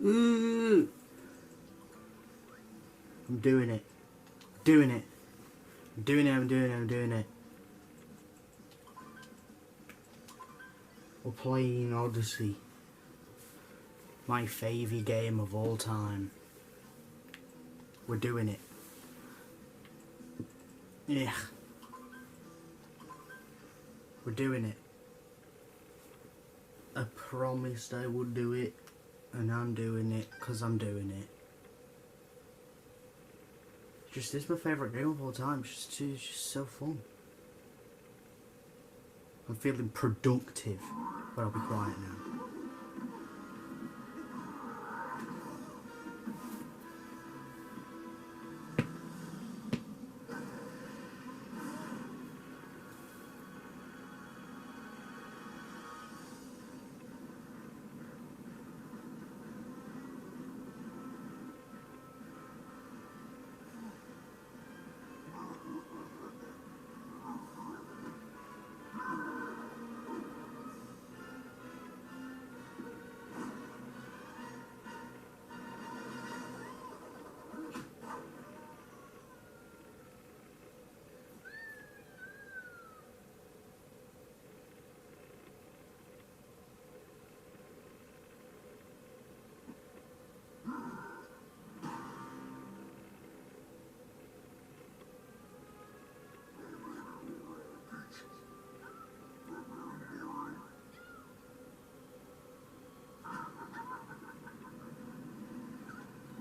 Ooh. I'm doing it. Doing it. I'm doing it, I'm doing it, I'm doing it. We're playing Odyssey. My favourite game of all time. We're doing it. Yeah. We're doing it. I promised I would do it, and I'm doing it because I'm doing it. It's my favourite game of all time. It's just so fun. I'm feeling productive, but I'll be quiet now.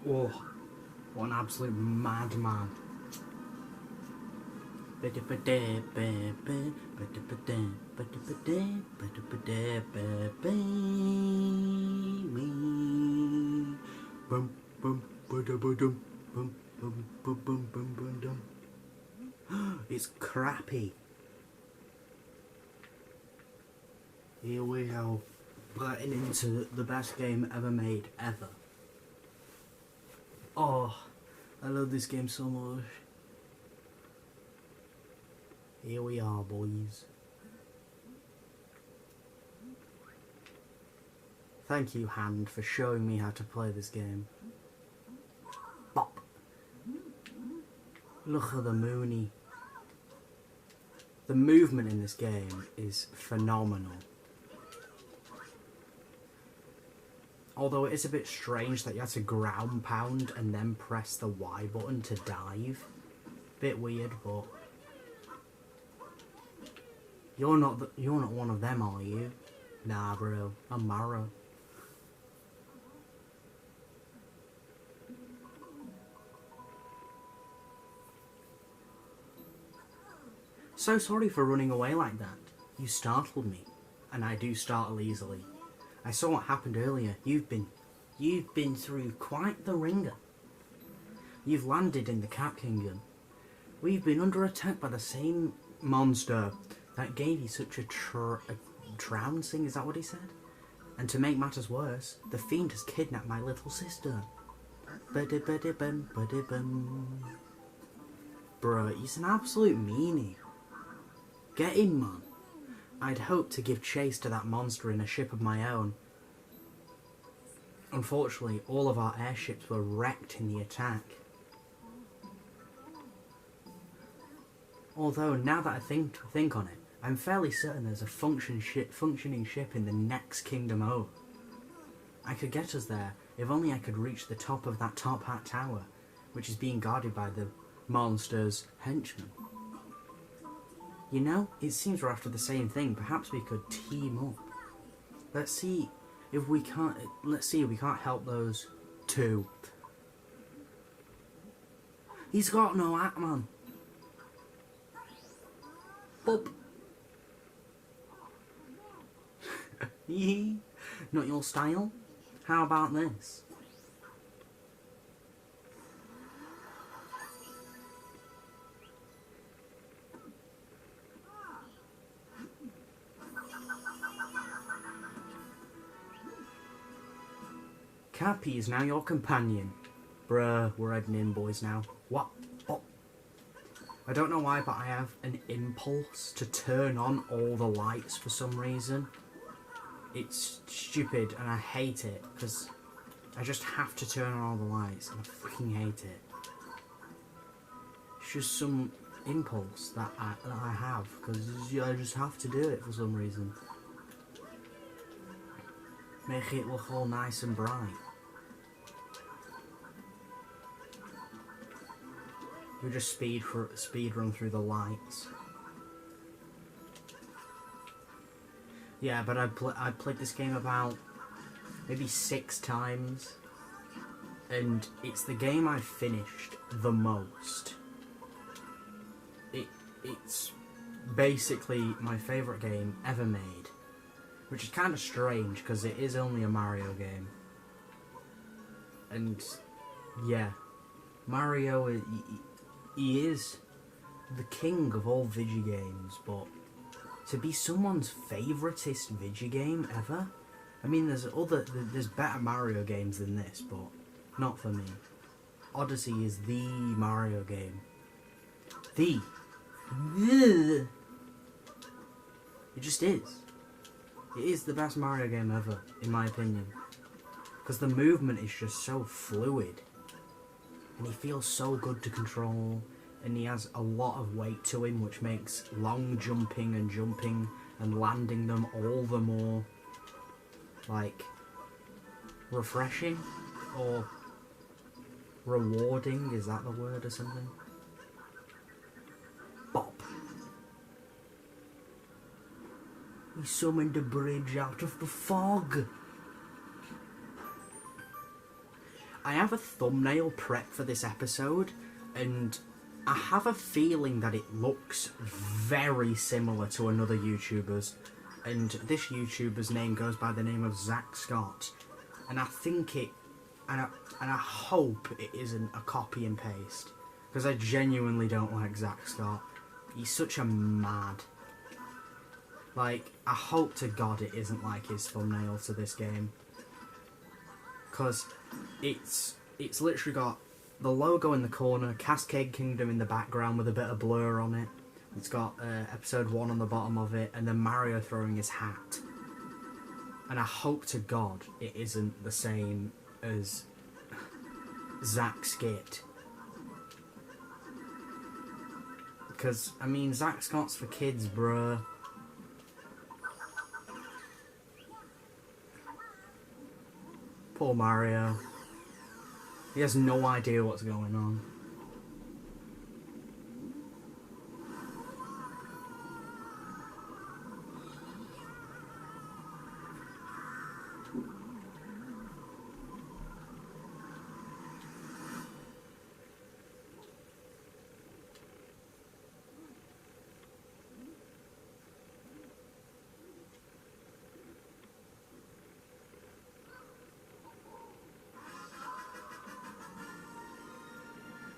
Oh, what an absolute madman. It's crappy. Here we go, getting into the best game ever made, ever. Oh, I love this game so much. Here we are, boys. Thank you, Hand, for showing me how to play this game. Bop. Look at the Mooney. The movement in this game is phenomenal. Although it is a bit strange that you have to ground pound and then press the Y button to dive. Bit weird, but you're not one of them, are you? Nah, bro. I'm Mario. So sorry for running away like that. You startled me, and I do startle easily. I saw what happened earlier. You've been through quite the ringer. You've landed in the Cat Kingdom. We've been under attack by the same monster that gave you such a trouncing, is that what he said? And to make matters worse, the fiend has kidnapped my little sister. Bruh, he's an absolute meanie. Get him, man. I'd hoped to give chase to that monster in a ship of my own. Unfortunately, all of our airships were wrecked in the attack. Although, now that I think on it, I'm fairly certain there's a functioning ship in the next kingdom over. I could get us there, if only I could reach the top of that top hat tower, which is being guarded by the monster's henchmen. You know, it seems we're after the same thing. Perhaps we could team up. Let's see if we can't help those two. He's got no hat, man. Boop. Not your style? How about this? Cappy is now your companion. Bruh, we're heading in, boys, now. What? Oh. I don't know why, but I have an impulse to turn on all the lights for some reason. It's stupid and I hate it, because I just have to turn on all the lights, and I fucking hate it. It's just some impulse that I have, because I just have to do it for some reason. Make it look all nice and bright. We just speed run through the lights. Yeah, but I played this game about maybe 6 times, and it's the game I've finished the most. It's basically my favourite game ever made, which is kind of strange because it is only a Mario game. And yeah, Mario, he is the king of all video games, but to be someone's favouriteest video game ever? I mean, there's better Mario games than this, but not for me. Odyssey is the Mario game. It just is. It is the best Mario game ever, in my opinion. Because the movement is just so fluid. And he feels so good to control. And he has a lot of weight to him, which makes long jumping and landing them all the more, like, refreshing or rewarding. Is that the word or something? Bop. He summoned a bridge out of the fog. I have a thumbnail prep for this episode, and I have a feeling that it looks very similar to another YouTuber's, and this YouTuber's name goes by the name of Zach Scott, and I think and I hope it isn't a copy and paste, because I genuinely don't like Zach Scott. He's such a mad. Like, I hope to God it isn't like his thumbnail to this game, because it's literally got the logo in the corner, Cascade Kingdom in the background with a bit of blur on it. It's got episode 1 on the bottom of it, and then Mario throwing his hat. And I hope to God it isn't the same as Zach's skit. Because, I mean, Zach Scott's for kids, bruh. Poor Mario. He has no idea what's going on.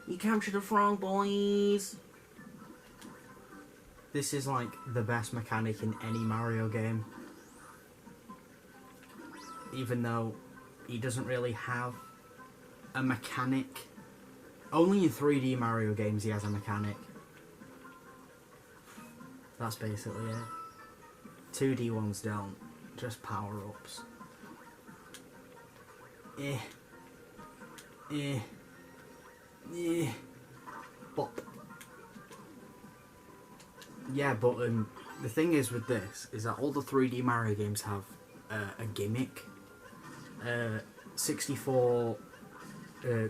You captured the frog, boys! This is like the best mechanic in any Mario game. Even though he doesn't really have a mechanic. Only in 3D Mario games he has a mechanic. That's basically it. 2D ones don't. Just power-ups. Bop. Yeah, but the thing is with this is that all the 3D Mario games have a gimmick. 64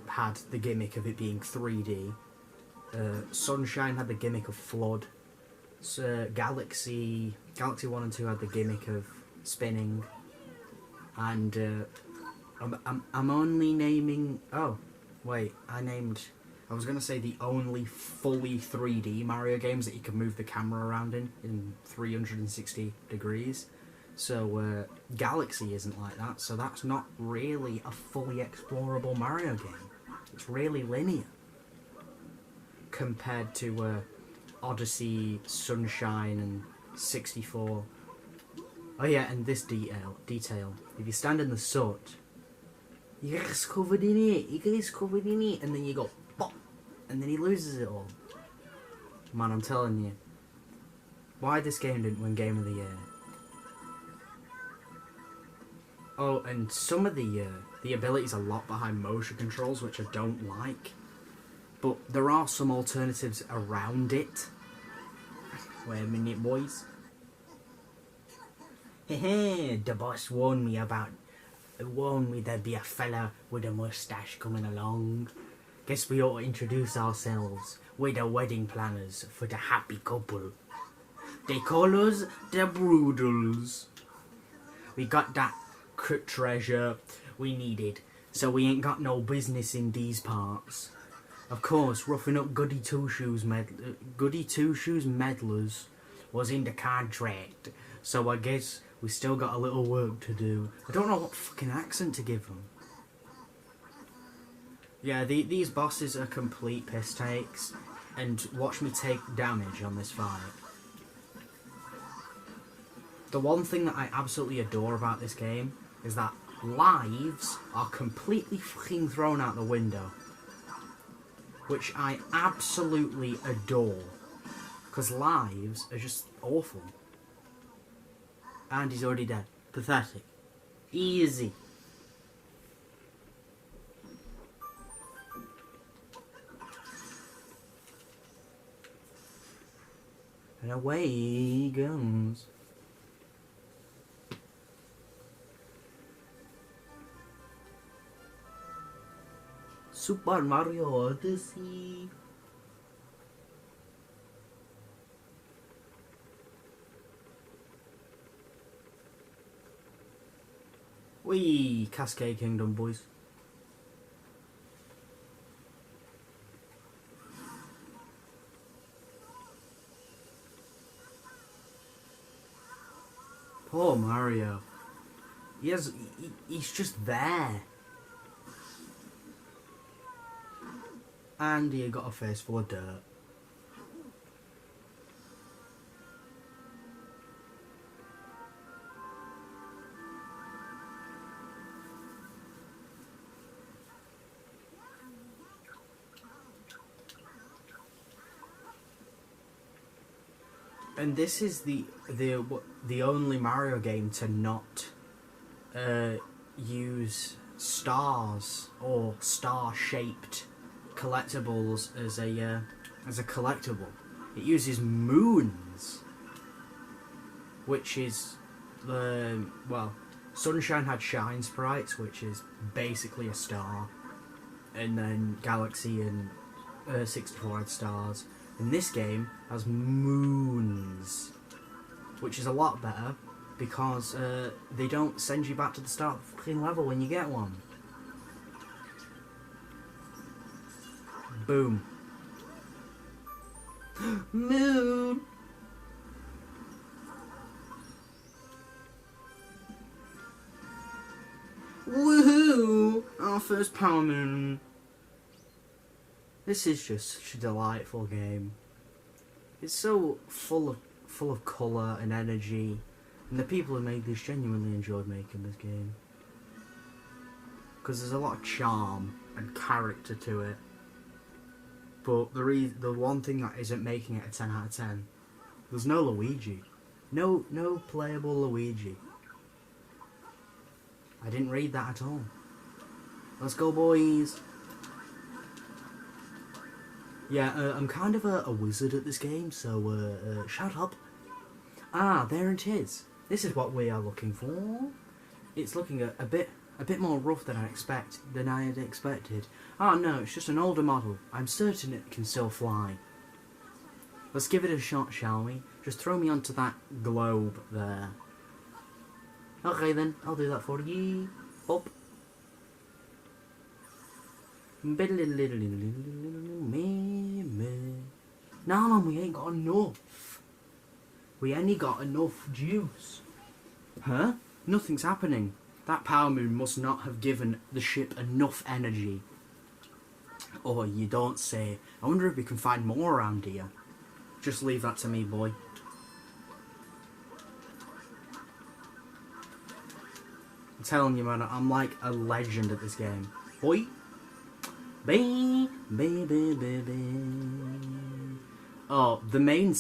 had the gimmick of it being 3D. Sunshine had the gimmick of flood. So Galaxy 1 and 2 had the gimmick of spinning. And I'm only naming. Oh, wait, I was going to say the only fully 3D Mario games that you can move the camera around in 360 degrees. So Galaxy isn't like that, so that's not really a fully explorable Mario game. It's really linear. Compared to Odyssey, Sunshine and 64. Oh yeah, and this detail. If you stand in the soot, you get covered in it, and then you go pop, and then he loses it all. Man, I'm telling you, why this game didn't win Game of the Year. Oh, and some of the The ability's a lot behind motion controls, which I don't like. But there are some alternatives around it. Wait a minute, boys. Hehe, the boss warned me there'd be a fella with a moustache coming along. Guess we ought to introduce ourselves. We're the wedding planners for the happy couple. They call us the Broodles. We got that treasure we needed, so we ain't got no business in these parts. Of course, roughing up Goody Two-Shoes meddlers was in the contract, so I guess we still got a little work to do. I don't know what fucking accent to give them. Yeah, these bosses are complete piss takes, and watch me take damage on this fight. The one thing that I absolutely adore about this game is that lives are completely fucking thrown out the window. Which I absolutely adore. Because lives are just awful. And he's already dead. Pathetic. Easy. And away he goes. Super Mario Odyssey. Wee, Cascade Kingdom, boys. Poor Mario. He's just there. And he got a face full of dirt. And this is the only Mario game to not use stars or star-shaped collectibles as a collectible. It uses moons, which is well, Sunshine had shine sprites, which is basically a star, and then Galaxy and 64 had stars. And this game has moons, which is a lot better because they don't send you back to the start of the fucking level when you get one. Boom. Moon! Woohoo! Our first power moon. This is just a delightful game. It's so full of colour and energy, and the people who made this genuinely enjoyed making this game. Because there's a lot of charm and character to it. But the one thing that isn't making it a 10 out of 10, there's no Luigi. No playable Luigi. I didn't read that at all. Let's go, boys. Yeah, I'm kind of a wizard at this game, so shut up. Ah, there it is. This is what we are looking for. It's looking a bit more rough than I had expected. Oh no, it's just an older model. I'm certain it can still fly. Let's give it a shot, shall we? Just throw me onto that globe there. Okay then, I'll do that for you. Bop. Nah, man, we ain't got enough. We only got enough juice. Huh? Nothing's happening. That power moon must not have given the ship enough energy. Oh, you don't say. I wonder if we can find more around here. Just leave that to me, boy. I'm telling you, man, I'm like a legend at this game. Boy. Oh, the main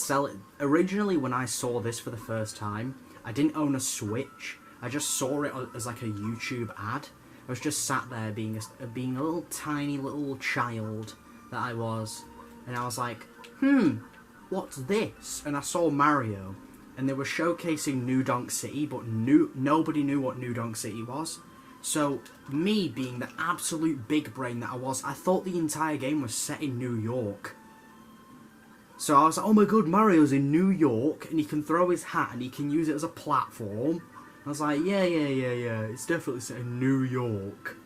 originally when I saw this for the first time, I didn't own a Switch. I just saw it as like a YouTube ad, I was just sat there being a little tiny little child that I was, and I was like, what's this? And I saw Mario, and they were showcasing New Donk City, but nobody knew what New Donk City was. So, me being the absolute big brain that I was, I thought the entire game was set in New York. So I was like, oh my god, Mario's in New York, and he can throw his hat, and he can use it as a platform. I was like, yeah, it's definitely set in New York.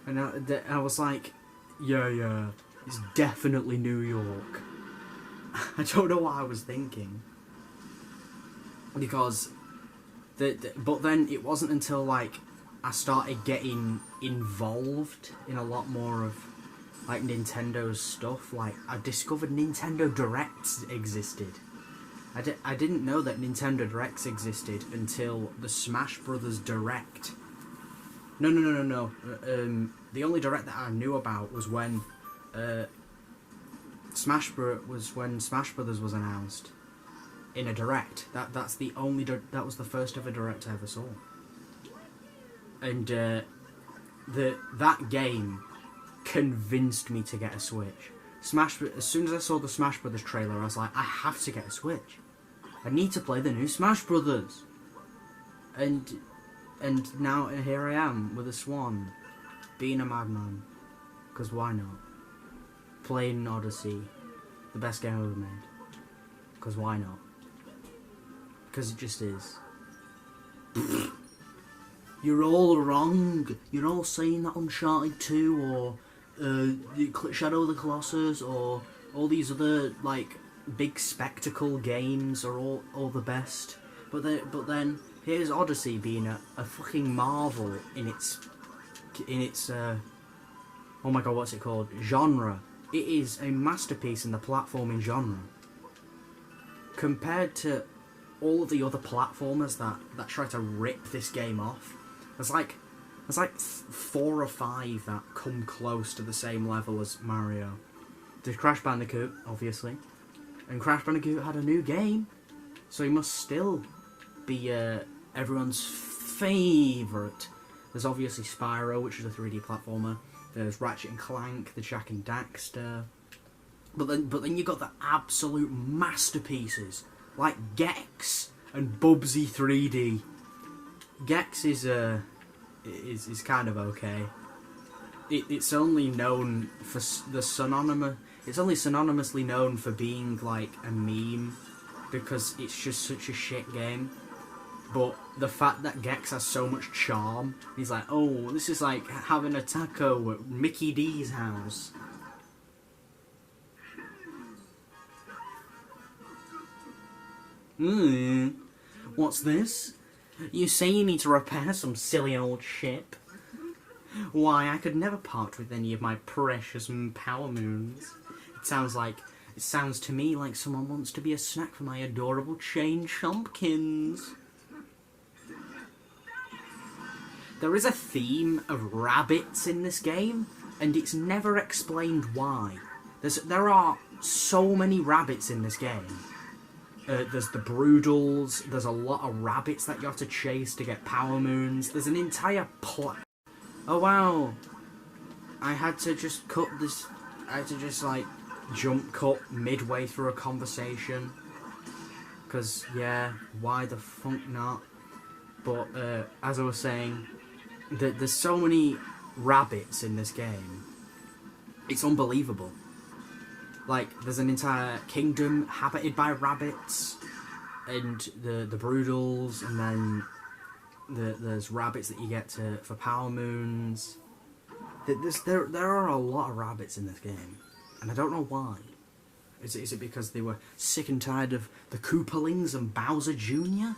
And I was like, yeah, it's definitely New York. I don't know what I was thinking. Because, but then it wasn't until, like, I started getting involved in a lot more of, like, Nintendo's stuff. Like, I discovered Nintendo Directs existed. I didn't know that Nintendo Directs existed until the Smash Brothers Direct. No. The only Direct that I knew about was when Smash Brothers was announced in a Direct. That's the only that was the first ever Direct I ever saw. And that game convinced me to get a Switch. As soon as I saw the Smash Brothers trailer, I was like, I have to get a Switch. I need to play the new Smash Brothers. And now here I am with a Swan, being a madman. Because why not? Playing Odyssey, the best game ever made. Because why not? Because it just is. You're all wrong. You're all saying that Uncharted 2 or Shadow of the Colossus or all these other, like, big spectacle games are all the best. But then here's Odyssey being a fucking marvel in its oh my god, what's it called? Genre. It is a masterpiece in the platforming genre. Compared to all of the other platformers that try to rip this game off, there's like 4 or 5 that come close to the same level as Mario. There's Crash Bandicoot, obviously. And Crash Bandicoot had a new game, so he must still be everyone's favourite. There's obviously Spyro, which is a 3D platformer. There's Ratchet and Clank, the Jak and Daxter. But then you got the absolute masterpieces like Gex and Bubsy 3D. Gex is kind of okay. It's only known for It's only synonymously known for being like a meme because it's just such a shit game. But the fact that Gex has so much charm, he's like, oh, this is like having a taco at Mickey D's house. What's this? You say you need to repair some silly old ship? Why, I could never part with any of my precious power moons. It sounds to me like someone wants to be a snack for my adorable chain chompkins. There is a theme of rabbits in this game, and it's never explained why. There are so many rabbits in this game. There's the Broodals, there's a lot of rabbits that you have to chase to get power moons. There's an entire plot. Oh wow, I had to just jump cut midway through a conversation. Because, yeah, why the fuck not? But, as I was saying, there's so many rabbits in this game. It's unbelievable. Like, there's an entire kingdom habited by rabbits, and the Broodals, and then there's rabbits that you get for power moons. There are a lot of rabbits in this game, and I don't know why. Is it because they were sick and tired of the Koopalings and Bowser Jr.?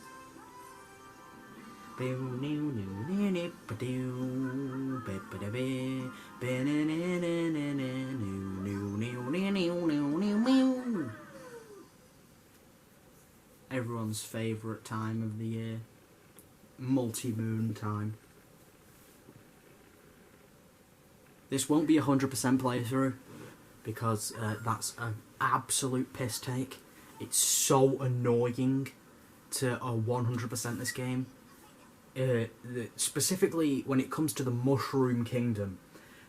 Everyone's favourite time of the year. Multi-moon time. This won't be 100% playthrough, because that's an absolute piss take. It's so annoying to 100% this game. specifically when it comes to the Mushroom Kingdom.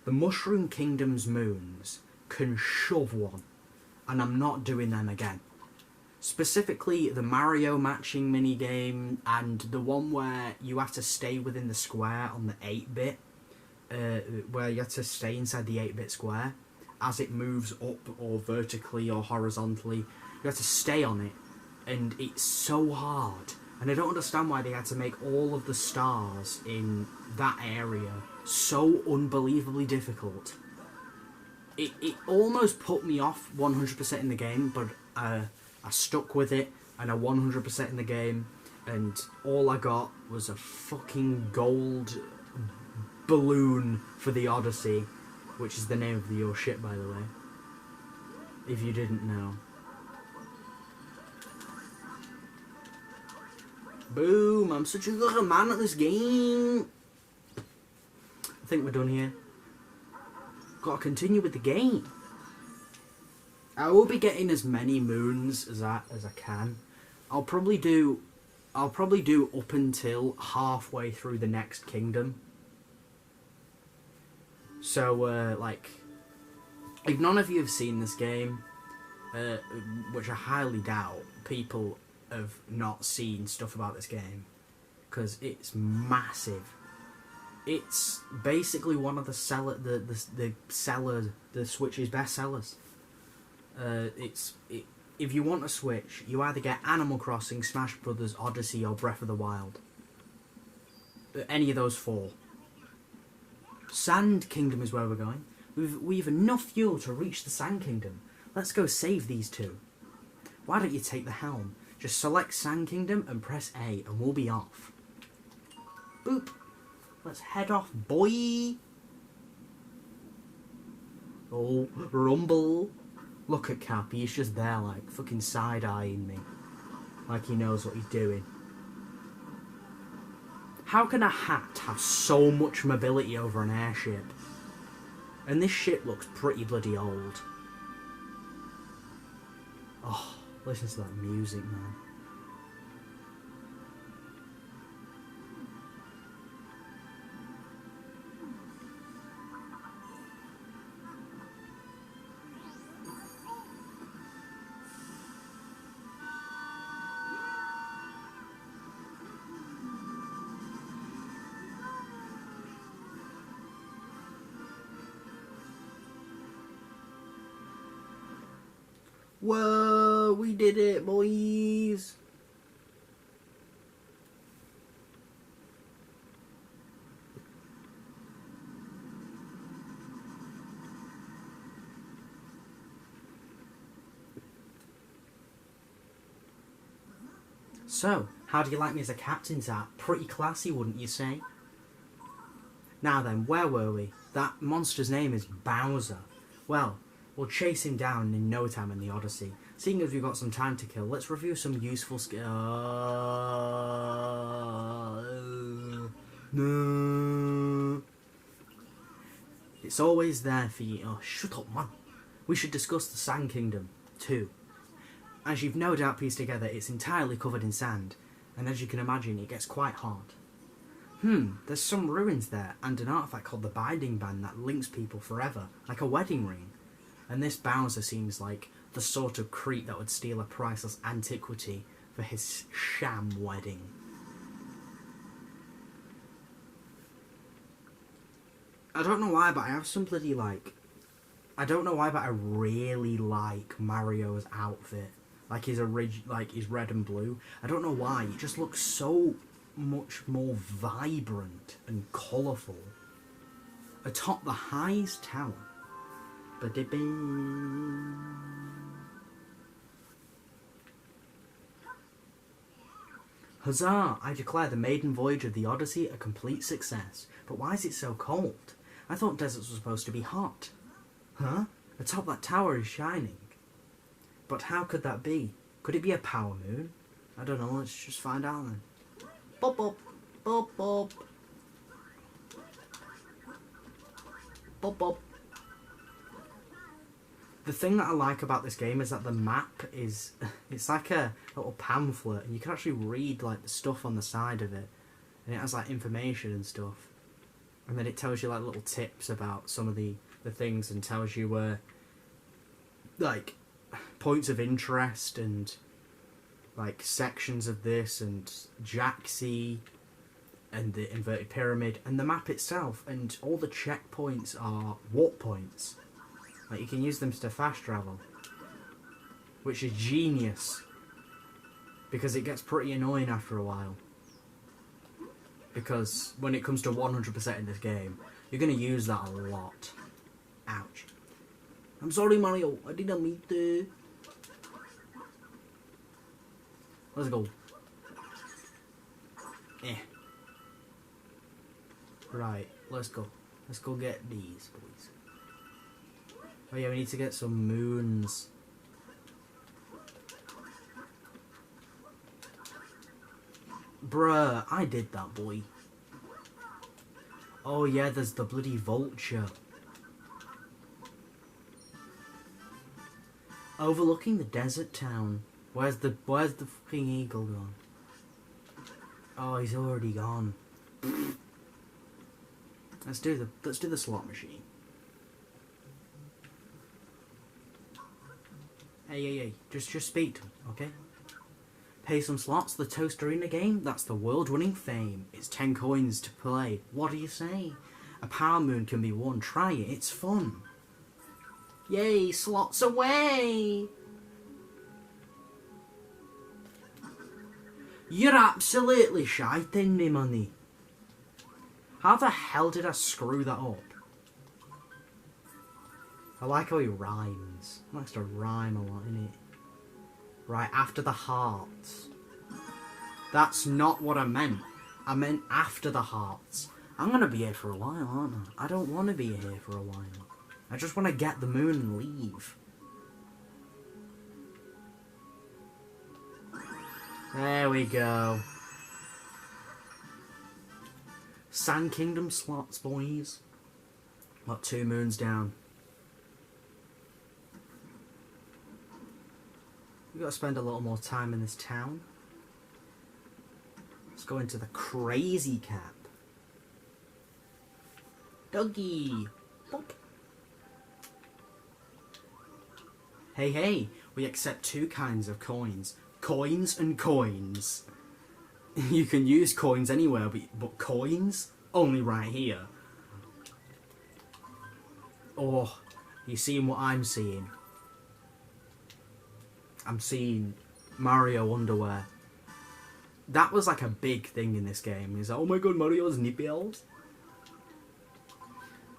The Mushroom Kingdom's moons can shove one, and I'm not doing them again. Specifically, the Mario matching minigame and the one where you have to stay within the square on the 8-bit, where you have to stay inside the 8-bit square as it moves up or vertically or horizontally. You have to stay on it, and it's so hard. And I don't understand why they had to make all of the stars in that area so unbelievably difficult. It almost put me off 100% in the game, but I stuck with it, and I 100% in the game, and all I got was a fucking gold balloon for the Odyssey, which is the name of your ship, by the way, if you didn't know. Boom, I'm such a good man at this game. I think we're done here. Gotta continue with the game. I will be getting as many moons as I can. I'll probably do up until halfway through the next kingdom. So like, if none of you have seen this game, which I highly doubt, people have not seen stuff about this game, because it's massive. It's basically one of the Switch's best sellers. If you want a Switch, you either get Animal Crossing, Smash Brothers, Odyssey, or Breath of the Wild. Any of those four. Sand Kingdom is where we're going. We've enough fuel to reach the Sand Kingdom. Let's go save these two. Why don't you take the helm? Just select Sand Kingdom and press A, and we'll be off. Boop. Let's head off, boy. Oh, rumble. Look at Cappy, he's just there like fucking side-eyeing me. Like he knows what he's doing. How can a hat have so much mobility over an airship? And this ship looks pretty bloody old. Oh, listen to that music, man. Whoa, we did it, boys! So, how do you like me as a captain, Zap? Pretty classy, wouldn't you say? Now then, where were we? That monster's name is Bowser. Well, we'll chase him down in no time in the Odyssey. Seeing as we've got some time to kill, let's review some useful skills. No. It's always there for you. Oh, shut up, man. We should discuss the Sand Kingdom, too. As you've no doubt pieced together, it's entirely covered in sand, and as you can imagine, it gets quite hard. There's some ruins there, and an artifact called the Binding Band that links people forever, like a wedding ring. And this Bowser seems like the sort of creep that would steal a priceless antiquity for his sham wedding. I don't know why, but I have some bloody, like... I don't know why, but I really like Mario's outfit. Like his his red and blue. I don't know why, it just looks so much more vibrant and colourful. Atop the highest tower. Huzzah! I declare the maiden voyage of the Odyssey a complete success. But why is it so cold? I thought deserts were supposed to be hot. Huh? Atop that tower is shining. But how could that be? Could it be a power moon? I don't know, let's just find out then. Bop bop! Bop bop! Bop bop! The thing that I like about this game is that the map is... It's like a little pamphlet, and you can actually read like the stuff on the side of it. and it has like information and stuff, and then it tells you like little tips about some of the things, and tells you where like points of interest and like sections of this, and Jaxie and the inverted pyramid and the map itself, and all the checkpoints are warp points. Like you can use them to fast travel, which is genius, because it gets pretty annoying after a while. Because when it comes to 100% in this game, you're going to use that a lot. Ouch. I'm sorry, Mario, I didn't mean to. Let's go. Right, let's go. Let's go get these, boys. Oh yeah, we need to get some moons. Bruh, I did that, boy. Oh yeah, there's the bloody vulture. Overlooking the desert town. Where's the fucking eagle gone? Oh, he's already gone. Let's do the slot machine. Hey, just speak to me, okay? Pay some slots, the toaster in the game, that's the world-winning fame. It's 10 coins to play. What do you say? A power moon can be won. Try it, it's fun. Yay, slots away! You're absolutely shiting me money. How the hell did I screw that up? I like how he rhymes. He likes to rhyme a lot, innit? Right, after the hearts. That's not what I meant. I meant after the hearts. I'm gonna be here for a while, aren't I? I don't want to be here for a while. I just want to get the moon and leave. There we go. Sand Kingdom slots, boys. Got 2 moons down. We've got to spend a little more time in this town. Let's go into the crazy cap. Doggy! Bop. Hey, we accept 2 kinds of coins. Coins and coins. You can use coins anywhere, but coins? Only right here. Oh, you seeing what I'm seeing? I'm seeing Mario underwear. That was like a big thing in this game. He's like, oh my god, Mario's nipples.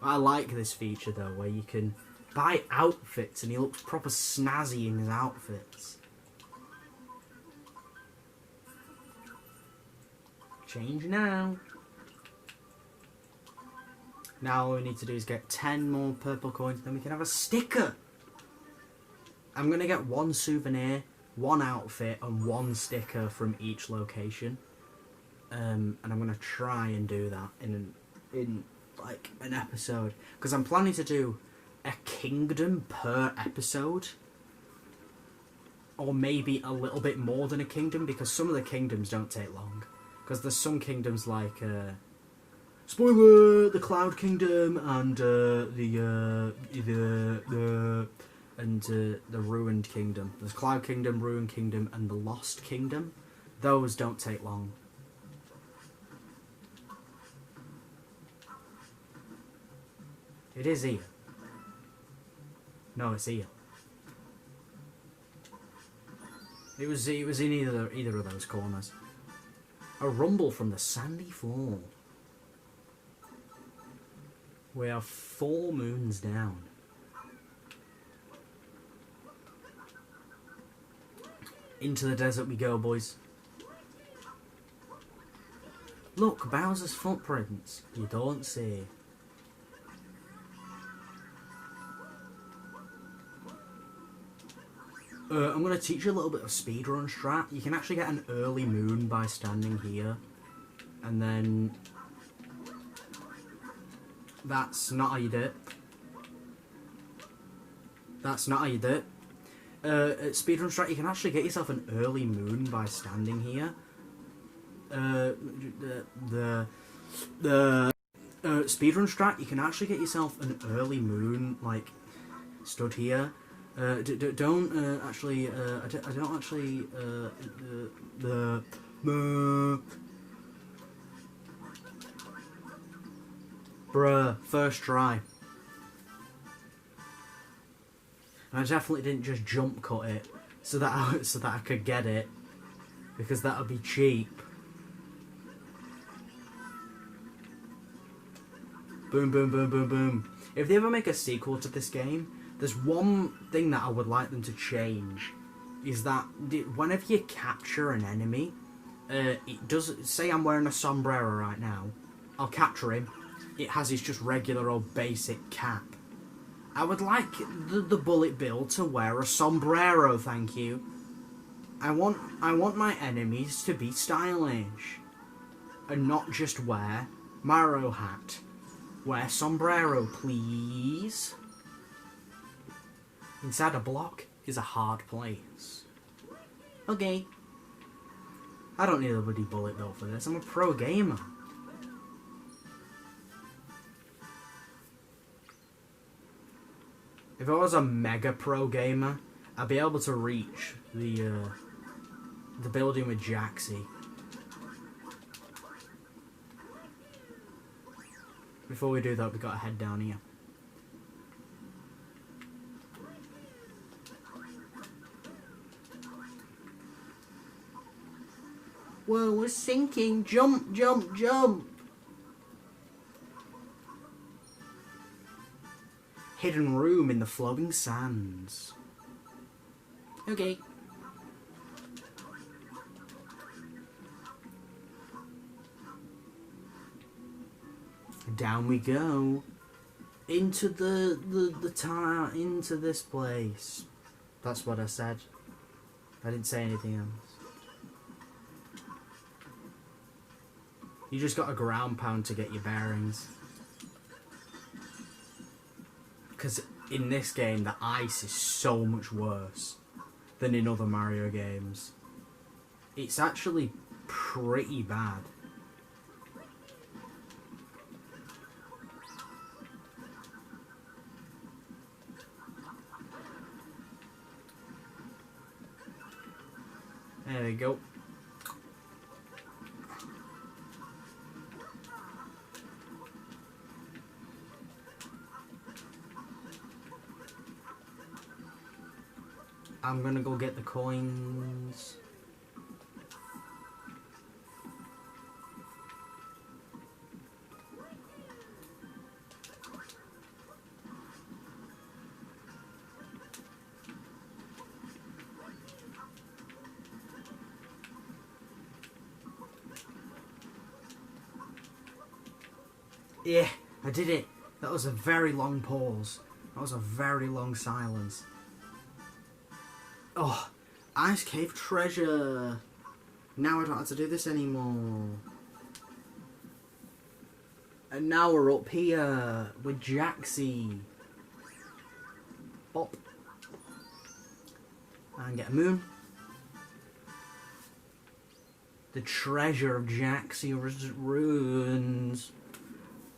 I like this feature though, where you can buy outfits and he looks proper snazzy in his outfits. Change now. Now all we need to do is get 10 more purple coins, then we can have a sticker. I'm going to get 1 souvenir, 1 outfit, and 1 sticker from each location. And I'm going to try and do that in like an episode. Because I'm planning to do a kingdom per episode. Or maybe a little bit more than a kingdom, because some of the kingdoms don't take long. Because there's some kingdoms like, spoiler, the Cloud Kingdom and the Ruined Kingdom. There's Cloud Kingdom, Ruined Kingdom, and the Lost Kingdom. Those don't take long. It is here. No, it's here. It was in either of those corners. A rumble from the sandy floor. We are 4 moons down. Into the desert we go, boys. Look, Bowser's footprints. You don't see. I'm going to teach you a little bit of speedrun strat. You can actually get an early moon by standing here. And then... That's not how you do it. That's not how you do it. At speedrun strat, you can actually get yourself an early moon by standing here. the speedrun strat, you can actually get yourself an early moon, like, stood here. Don't actually, I don't actually, bruh, first try. And I definitely didn't just jump cut it so that I could get it, because that would be cheap. Boom, boom, boom, boom, boom. If they ever make a sequel to this game, there's one thing that I would like them to change, is that whenever you capture an enemy, it does, say I'm wearing a sombrero right now, I'll capture him, it has his just regular old basic cap. I would like the bullet bill to wear a sombrero, thank you. I want my enemies to be stylish, and not just wear Mario hat. Wear sombrero, please. Inside a block is a hard place. Okay. I don't need a bloody bullet bill for this. I'm a pro gamer. If I was a mega pro gamer, I'd be able to reach the building with Jaxie. Before we do that, we've got to head down here. Whoa, we're sinking! Jump, jump, jump! Hidden room in the flowing sands. Okay. Down we go. Into the tire, into this place. That's what I said. I didn't say anything else. You just got a ground pound to get your bearings. Because in this game, the ice is so much worse than in other Mario games. It's actually pretty bad. There we go. I'm gonna go get the coins. Yeah, I did it. That was a very long pause. That was a very long silence. Oh, Ice Cave treasure. Now I don't have to do this anymore. And now we're up here with Jaxie. Bop. And get a moon. The treasure of Jaxie ruins.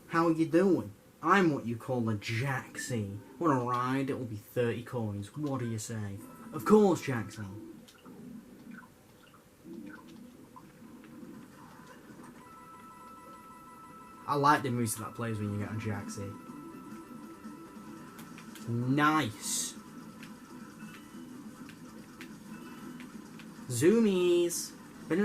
How are you doing? I'm what you call a Jaxie. Want a ride? It will be 30 coins. What do you say? Of course, Jaxie. I like the music that plays when you get on Jaxie. Nice. Zoomies. I'm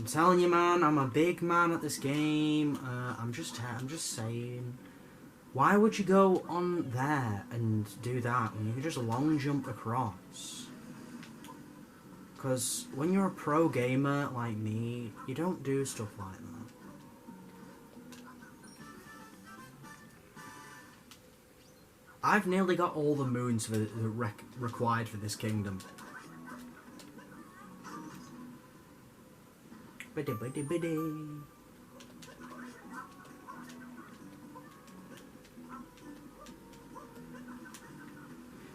telling you, man, I'm a big man at this game. I'm just saying. Why would you go on there and do that when you could just long jump across? Because when you're a pro gamer like me, you don't do stuff like that. I've nearly got all the moons required for this kingdom. Biddy biddy biddy.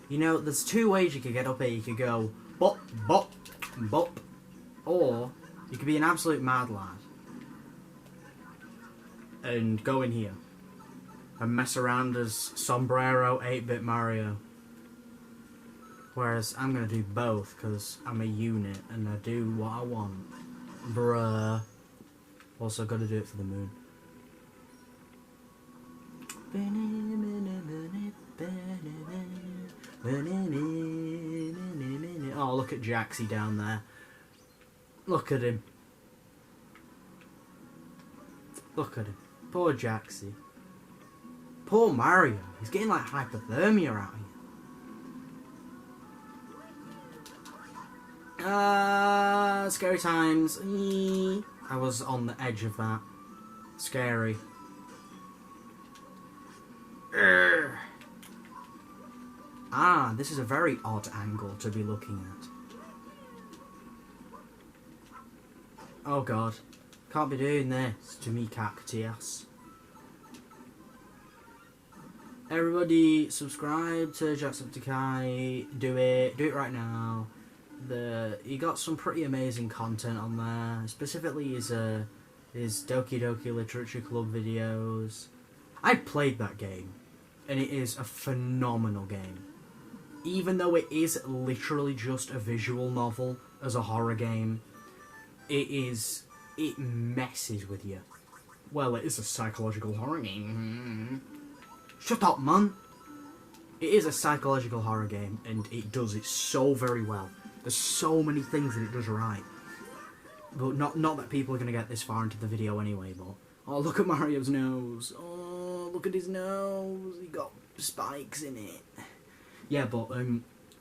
You know, there's two ways you could get up here. You could go bop, bop, bop, or you could be an absolute mad lad and go in here and mess around as Sombrero 8-bit Mario. Whereas I'm going to do both because I'm a unit and I do what I want. Bruh. Also got to do it for the moon. Oh, look at Jaxie down there. Look at him. Look at him. Poor Jaxie. Poor Mario. He's getting like hypothermia out here. Scary times. I was on the edge of that. Scary. Ah, this is a very odd angle to be looking at. Oh god. Can't be doing this to me, Cactias. Everybody subscribe to Jacksepticeye. Do it. Do it right now. He got some pretty amazing content on there. Specifically his Doki Doki Literature Club videos. I played that game. And it is a phenomenal game. Even though it is literally just a visual novel as a horror game, it messes with you. Well, it is a psychological horror game. Shut up, man! It is a psychological horror game, and it does it so very well. There's so many things that it does right. But not that people are going to get this far into the video anyway, but... Oh, look at Mario's nose! Oh, look at his nose! He got spikes in it. Yeah, but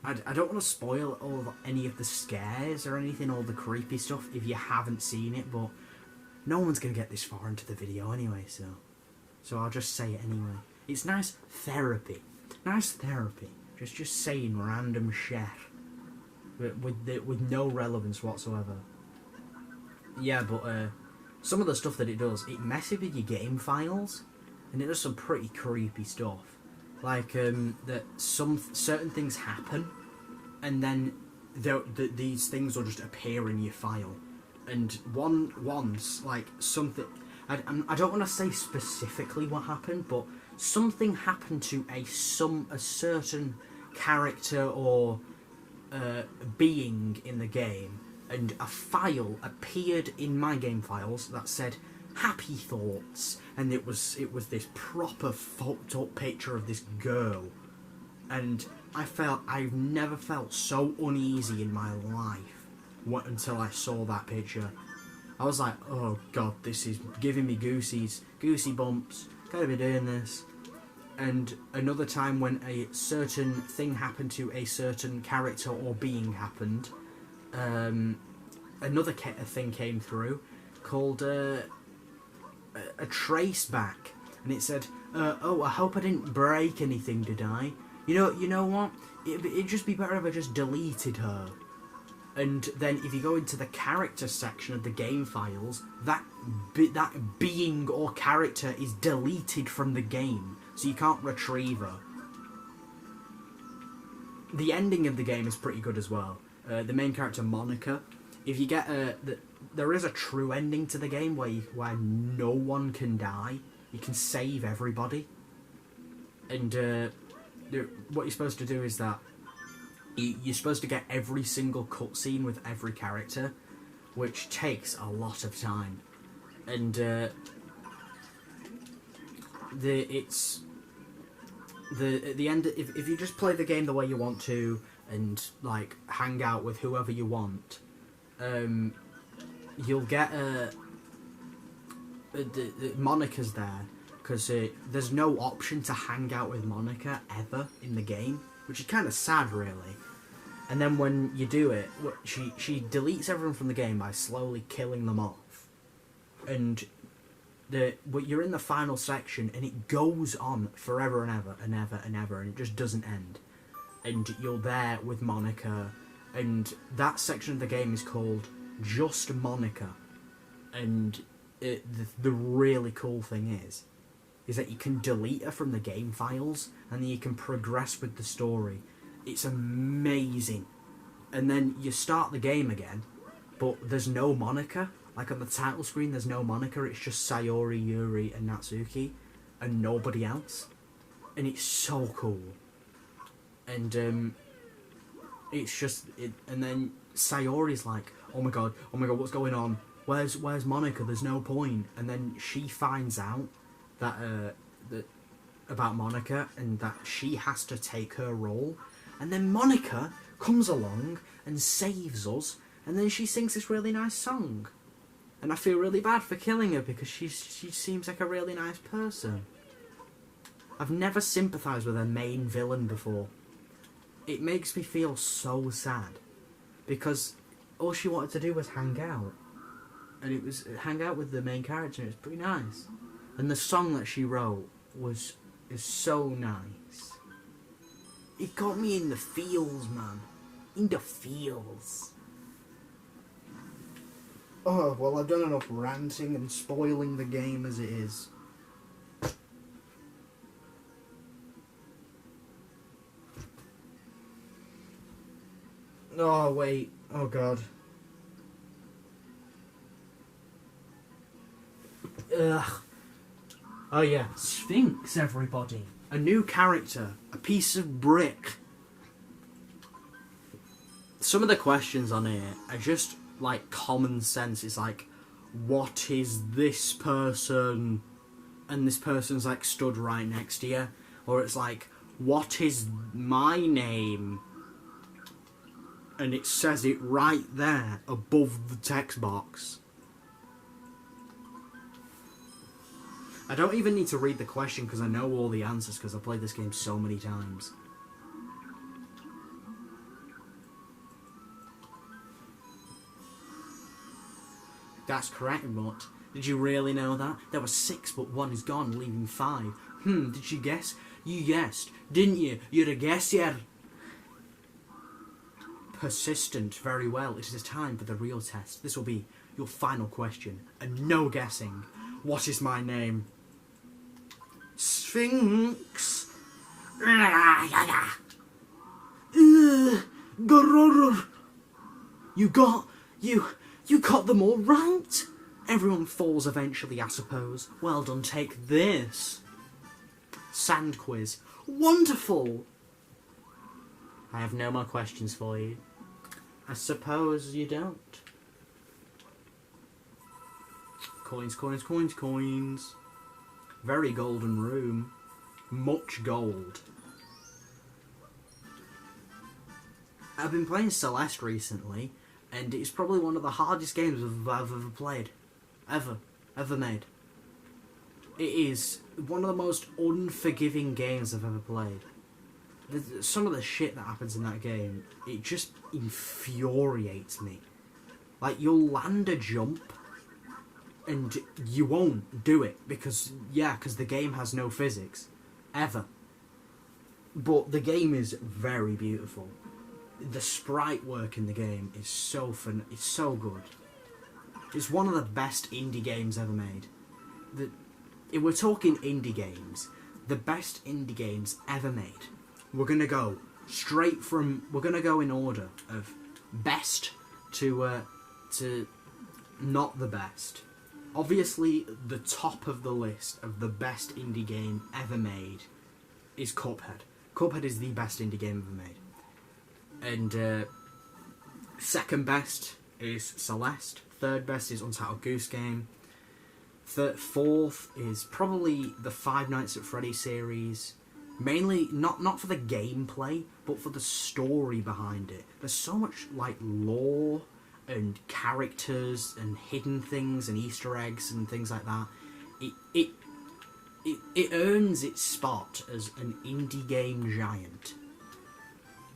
I don't want to spoil any of the scares or anything, all the creepy stuff, if you haven't seen it, but no one's going to get this far into the video anyway, so I'll just say it anyway. It's nice therapy. Nice therapy. Just saying random shit with no relevance whatsoever. Yeah, but some of the stuff that it does, it messes with your game files, and it does some pretty creepy stuff. Like that some certain things happen, and then these things will just appear in your file. And once like something, I don't want to say specifically what happened, but something happened to a certain character or being in the game, and a file appeared in my game files that said happy thoughts, and it was this proper fucked up picture of this girl, and I've never felt so uneasy in my life until I saw that picture. I was like, oh god, this is giving me goosey bumps, gotta be doing this. And another time when a certain thing happened to a certain character or being happened, another thing came through called a trace back, and it said, oh, I hope I didn't break anything, did I? You know what? It'd just be better if I just deleted her. And then if you go into the character section of the game files, that being or character is deleted from the game, so you can't retrieve her. The ending of the game is pretty good as well. The main character, Monica, if you get there is a true ending to the game where no one can die. You can save everybody. And what you're supposed to do is that you're supposed to get every single cutscene with every character, which takes a lot of time. And at the end, if you just play the game the way you want to and like hang out with whoever you want, you'll get Monica's there, because there's no option to hang out with Monica ever in the game, which is kind of sad, really. And then when you do it, she deletes everyone from the game by slowly killing them off. And you're in the final section, and it goes on forever and ever and ever and ever, and it just doesn't end. And you're there with Monica, and that section of the game is called Just Monica. And the really cool thing is that you can delete her from the game files, and then you can progress with the story. It's amazing. And then you start the game again, but there's no Monica. Like on the title screen, there's no Monica. It's just Sayori, Yuri, and Natsuki, and nobody else. And it's so cool. And it's just, and then Sayori's like, oh my god, what's going on? Where's Monica? There's no point. And then she finds out that about Monica, and that she has to take her role. And then Monica comes along and saves us, and then she sings this really nice song. And I feel really bad for killing her because she seems like a really nice person. I've never sympathised with a main villain before. It makes me feel so sad. Because all she wanted to do was hang out. And it was hang out with the main character, and it was pretty nice. And the song that she wrote is so nice. It got me in the feels, man. In the feels. Oh, well, I've done enough ranting and spoiling the game as it is. Oh, wait. Oh, God. Ugh. Oh, yeah. Sphinx, everybody. A new character. A piece of brick. Some of the questions on here are just like common sense. It's like, what is this person? And this person's like stood right next to you. Or it's like, what is my name? And it says it right there above the text box. I don't even need to read the question because I know all the answers because I've played this game so many times. That's correct, but did you really know that? There were 6, but 1 is gone, leaving 5. Did you guess? You guessed, didn't you? You're a guesser. Persistent, very well. It is time for the real test. This will be your final question, and no guessing. What is my name? Sphinx. You got them all right. Everyone falls eventually, I suppose. Well done, take this. Sand quiz. Wonderful. I have no more questions for you. I suppose you don't. Coins, coins, coins, coins. Very golden room. Much gold. I've been playing Celeste recently, and it's probably one of the hardest games I've ever played. Ever made. It is one of the most unforgiving games I've ever played. Some of the shit that happens in that game, it just infuriates me. Like, you'll land a jump, and you won't do it, because the game has no physics. Ever. But the game is very beautiful. The sprite work in the game is so fun. It's so good. It's one of the best indie games ever made. If we're talking indie games, the best indie games ever made. We're gonna go we're gonna go in order of best to not the best. Obviously, the top of the list of the best indie game ever made is Cuphead. Cuphead is the best indie game ever made. And second best is Celeste. Third best is Untitled Goose Game. Fourth is probably the Five Nights at Freddy's series. Mainly, not for the gameplay, but for the story behind it. There's so much, like, lore and characters and hidden things and Easter eggs and things like that. It earns its spot as an indie game giant.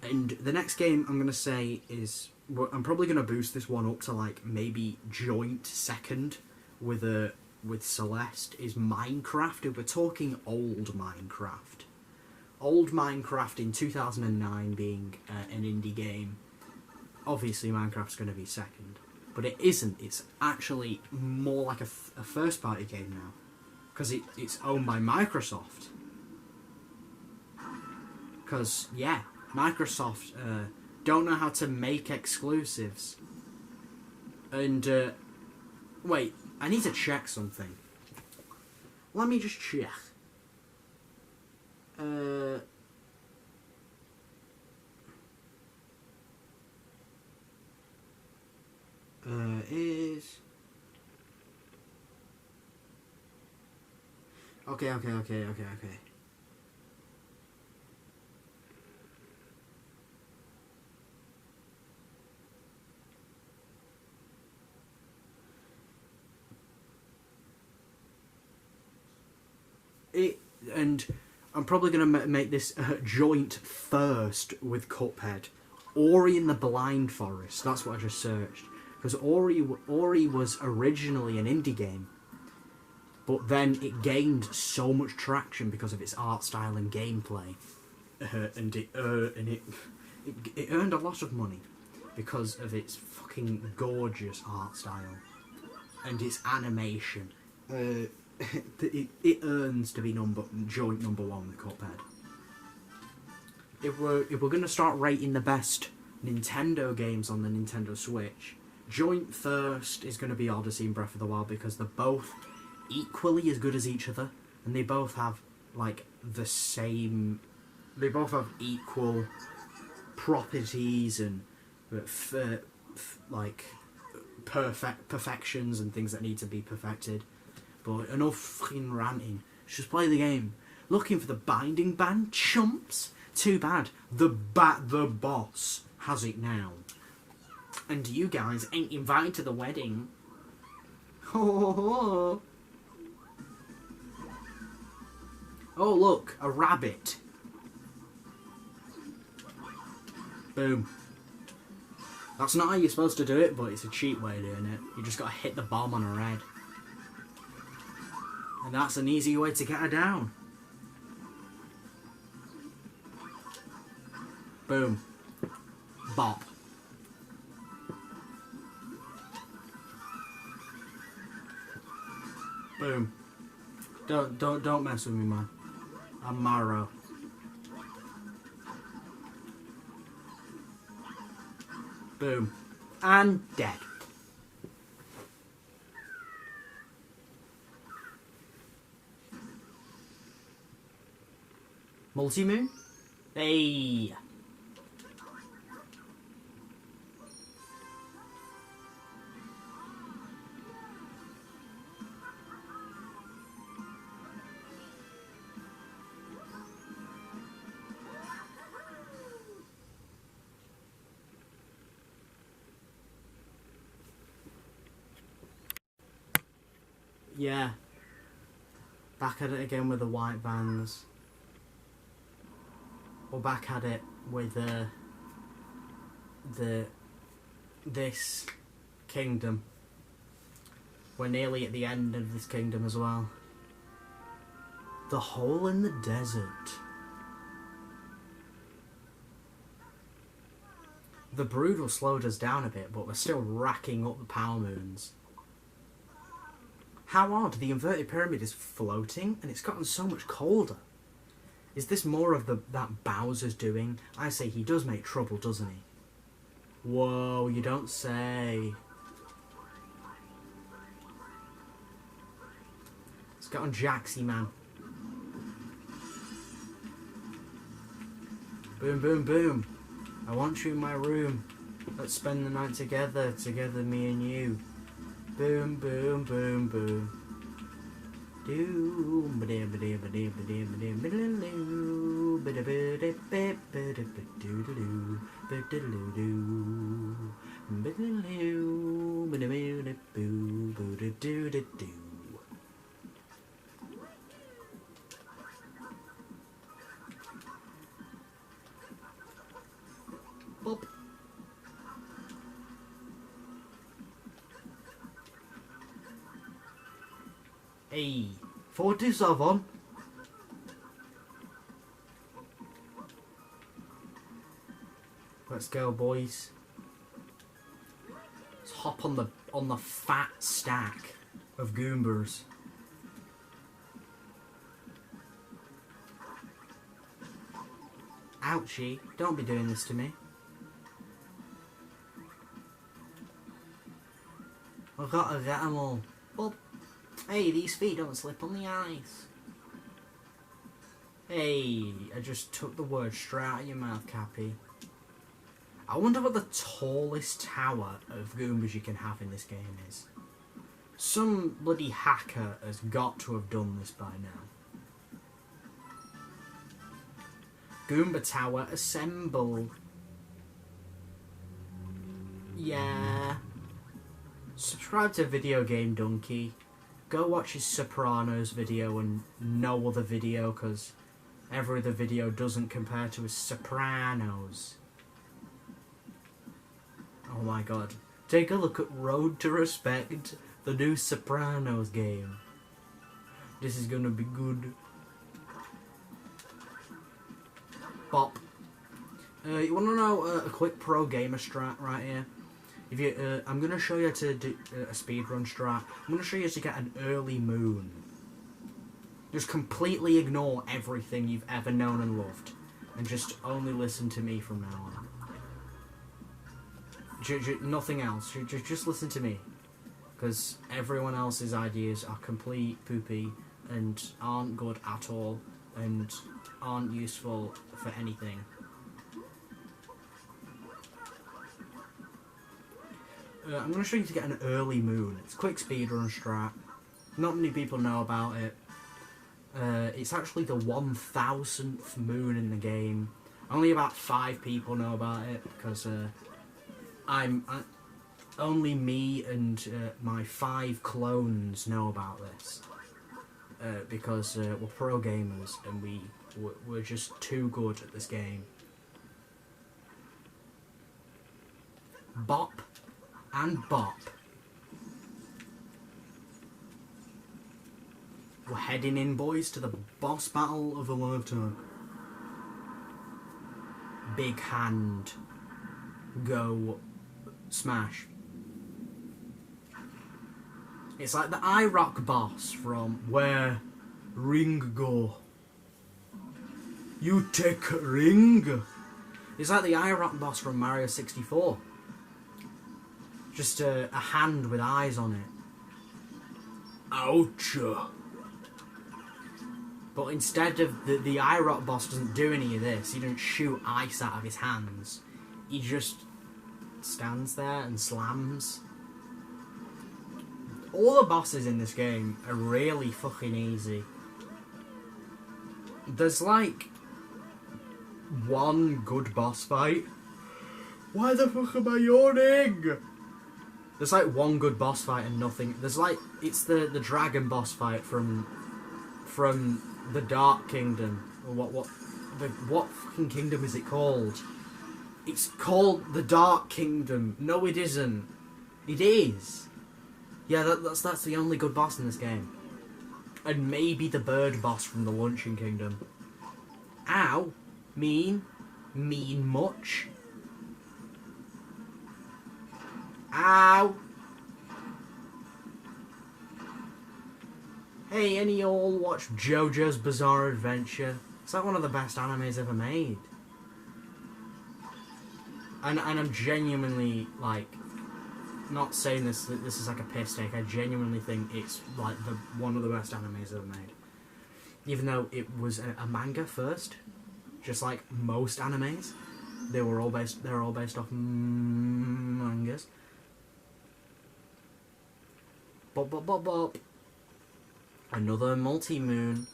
And the next game I'm going to say is... I'm probably going to boost this one up to, like, maybe joint second with Celeste, is Minecraft. If we're talking old Minecraft. Old Minecraft in 2009 being an indie game. Obviously Minecraft's going to be second. But it isn't. It's actually more like a first-party game now. Because it's owned by Microsoft. Because, yeah, Microsoft don't know how to make exclusives. And, wait, I need to check something. Let me just check. Is... Okay. And I'm probably going to make this joint first with Cuphead. Ori and the Blind Forest, that's what I just searched. Because Ori was originally an indie game, but then it gained so much traction because of its art style and gameplay, and it earned a lot of money because of its fucking gorgeous art style and its animation. It earns to be joint number one with Cuphead. If we're gonna start rating the best Nintendo games on the Nintendo Switch, joint first is gonna be Odyssey and Breath of the Wild because they're both equally as good as each other, and they both have like the same. They both have equal properties and like perfections and things that need to be perfected. But enough fucking ranting. Just play the game. Looking for the binding band, chumps? Too bad. The boss has it now. And you guys ain't invited to the wedding. Oh, look, a rabbit. Boom. That's not how you're supposed to do it, but it's a cheap way of doing it. You just gotta hit the bomb on her head. And that's an easy way to get her down. Boom. Bop. Boom. Don't mess with me, man. I'm Mario. Boom. And dead. Multi-moon? Hey! Yeah. Back at it again with the white vans. Or back at it with this kingdom. We're nearly at the end of this kingdom as well. The hole in the desert. The brood will slow us down a bit, but we're still racking up the power moons. How odd, the inverted pyramid is floating and it's gotten so much colder. Is this more of that Bowser's doing? I say he does make trouble, doesn't he? Whoa, you don't say. Let's get on Jaxie, man. Boom, boom, boom. I want you in my room. Let's spend the night together, me and you. Boom, boom, boom, boom. Doom, Boop. Hey, 47. Let's go, boys. Let's hop on the fat stack of Goombers. Ouchie, don't be doing this to me. I've got to get them all. Well, hey, these feet don't slip on the ice. Hey, I just took the word straight out of your mouth, Cappy. I wonder what the tallest tower of Goombas you can have in this game is. Some bloody hacker has got to have done this by now. Goomba Tower, assemble. Yeah. Subscribe to Video Game Donkey. Go watch his Sopranos video and no other video, because every other video doesn't compare to his Sopranos. Oh my god. Take a look at Road to Respect, the new Sopranos game. This is gonna be good. Bop. You wanna know a quick pro gamer strat right here? If you, I'm gonna show you how to do a speedrun strat. I'm gonna show you how to get an early moon. Just completely ignore everything you've ever known and loved, and just only listen to me from now on. Nothing else. Just listen to me, because everyone else's ideas are complete poopy and aren't good at all and aren't useful for anything. I'm going to show you to get an early moon. It's a quick speedrun strat. Not many people know about it. It's actually the 1000th moon in the game. Only about 5 people know about it, because only me and my 5 clones know about this. Because we're pro gamers and we're just too good at this game. Bop and bop. We're heading in, boys, to the boss battle of a lifetime. Big hand. Go smash. It's like the IROC boss from Where Ring Go. You take ring. It's like the IROC boss from Mario 64. Just a hand with eyes on it. Ouch! But instead of the IROC boss doesn't do any of this. He doesn't shoot ice out of his hands. He just stands there and slams. All the bosses in this game are really fucking easy. There's like one good boss fight. Why the fuck am I yawning? There's like one good boss fight and nothing. There's like, it's the dragon boss fight from the Dark Kingdom. Or what fucking kingdom is it called? It's called the Dark Kingdom. No, it isn't. It is. Yeah, that's the only good boss in this game. And maybe the bird boss from the Luncheon Kingdom. Ow. Mean. Mean much. Ow. Hey, any y'all watch JoJo's Bizarre Adventure? It's like one of the best animes ever made. And I'm genuinely, like, not saying this is like a piss take. I genuinely think it's like one of the best animes ever made. Even though it was a manga first, just like most animes, they're all based off mangas. Bop bop bop bop. Another multi-moon.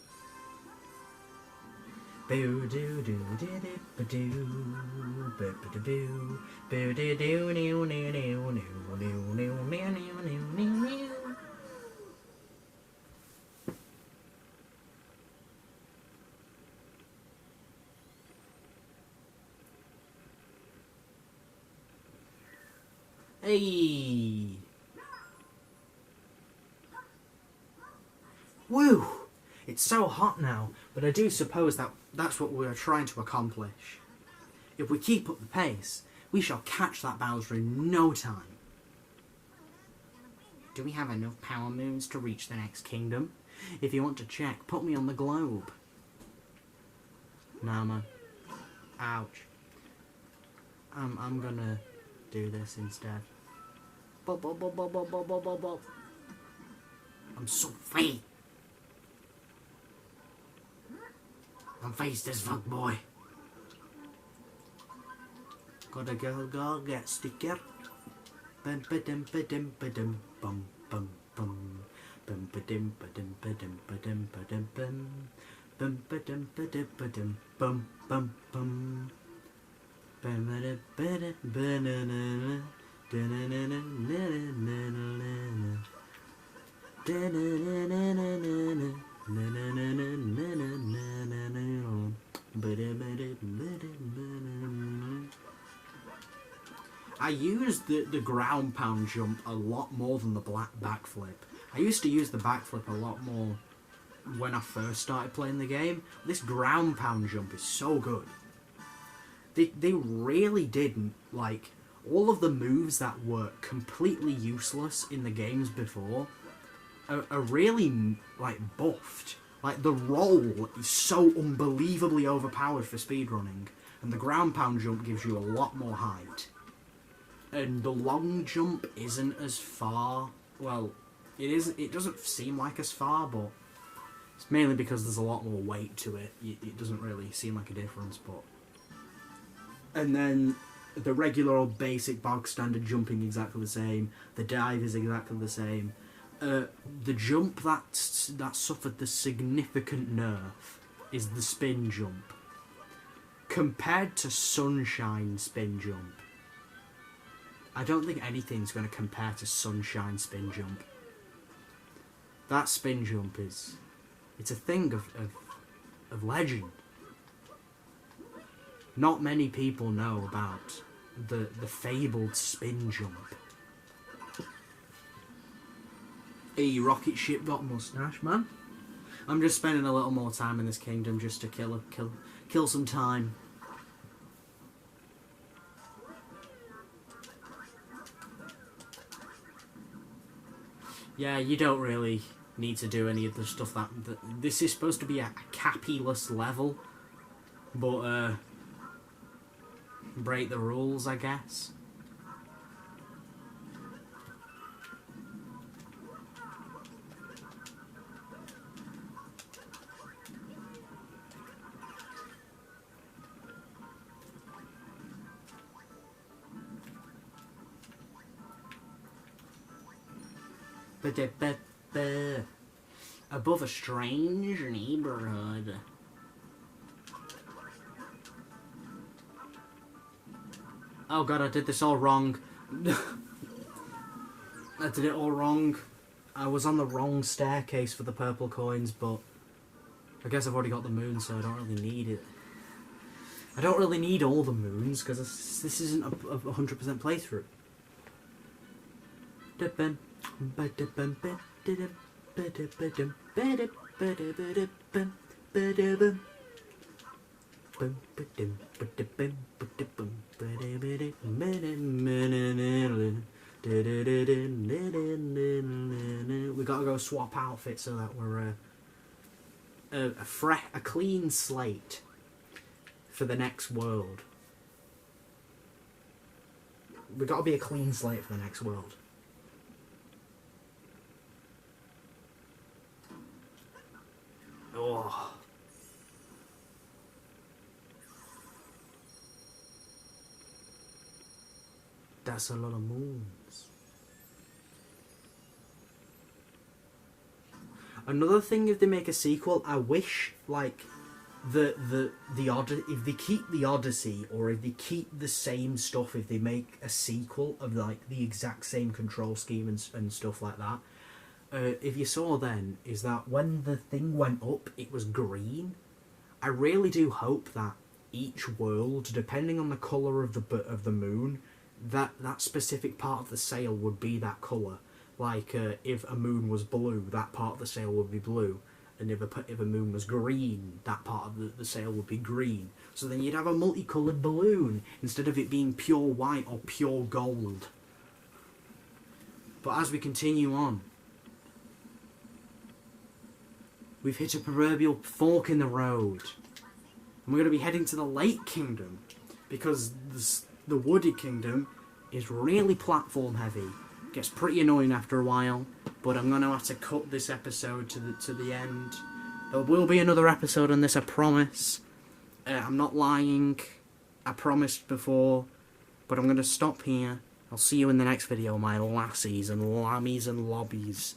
Boo doo doo doo doo ba doo ba ba doo boo doo doo doo doo doo doo doo doo. Hey. Woo! It's so hot now, but I do suppose that's what we're trying to accomplish. If we keep up the pace, we shall catch that Bowser in no time. Do we have enough power moons to reach the next kingdom? If you want to check, put me on the globe. Nah, man. Ouch. I'm gonna do this instead. Bop, bop, bop, bop, bop, bop, bop, bop. I'm so free. I'm faced as fuck boy. Gotta go get sticker. Bum ba-dum ba-dum ba-dum bum bum bum. Bum ba-dum ba-dum ba-dum ba-dum ba-dum bum. Bum ba-dum ba-dum ba-dum bum bum bum. Bum ba-dum ba-dum ba-na-na-na. Da-na-na-na-na-na-na-na. Da-na-na-na-na-na-na. Na-na-na-na-na-na-na-na. Ba-da-ba-da-ba-da-ba-da-ba. I used the ground pound jump a lot more than the backflip. I used to use the backflip a lot more when I first started playing the game. This ground pound jump is so good. They really didn't, like, all of the moves that were completely useless in the games before are really, like, buffed. Like, the roll is so unbelievably overpowered for speedrunning, and the ground pound jump gives you a lot more height. And the long jump isn't as far. Well, it doesn't seem like as far, but it's mainly because there's a lot more weight to it. It doesn't really seem like a difference, but... And then the regular old basic bog standard jumping exactly the same. The dive is exactly the same. The jump that suffered the significant nerf is the spin jump. Compared to Sunshine spin jump, I don't think anything's going to compare to Sunshine spin jump. That spin jump it's a thing of legend. Not many people know about the fabled spin jump. Hey, rocket ship got mustache, man. I'm just spending a little more time in this kingdom just to kill some time. Yeah, you don't really need to do any of the stuff that this is supposed to be a cappy-less level, but break the rules, I guess. Above a strange neighborhood. Oh god, I did this all wrong. I did it all wrong. I was on the wrong staircase for the purple coins, but I guess I've already got the moon, so I don't really need it. I don't really need all the moons, because this isn't a 100% playthrough. We gotta go swap outfits so that we're a clean slate for the next world. We gotta be a clean slate for the next world. Oh. That's a lot of moons. Another thing, if they make a sequel, I wish, like, if they keep the Odyssey, or if they keep the same stuff, if they make a sequel of, like, the exact same control scheme and stuff like that. If you saw then, is that when the thing went up, it was green. I really do hope that each world, depending on the colour of the moon, that specific part of the sail would be that colour. Like, if a moon was blue, that part of the sail would be blue. And if a moon was green, that part of the sail would be green. So then you'd have a multicoloured balloon, instead of it being pure white or pure gold. But as we continue on, we've hit a proverbial fork in the road. And we're going to be heading to the Lake Kingdom, because the Wooded Kingdom is really platform heavy. It gets pretty annoying after a while, but I'm going to have to cut this episode to the end. There will be another episode on this, I promise. I'm not lying. I promised before, but I'm going to stop here. I'll see you in the next video, my lassies and lammies and lobbies.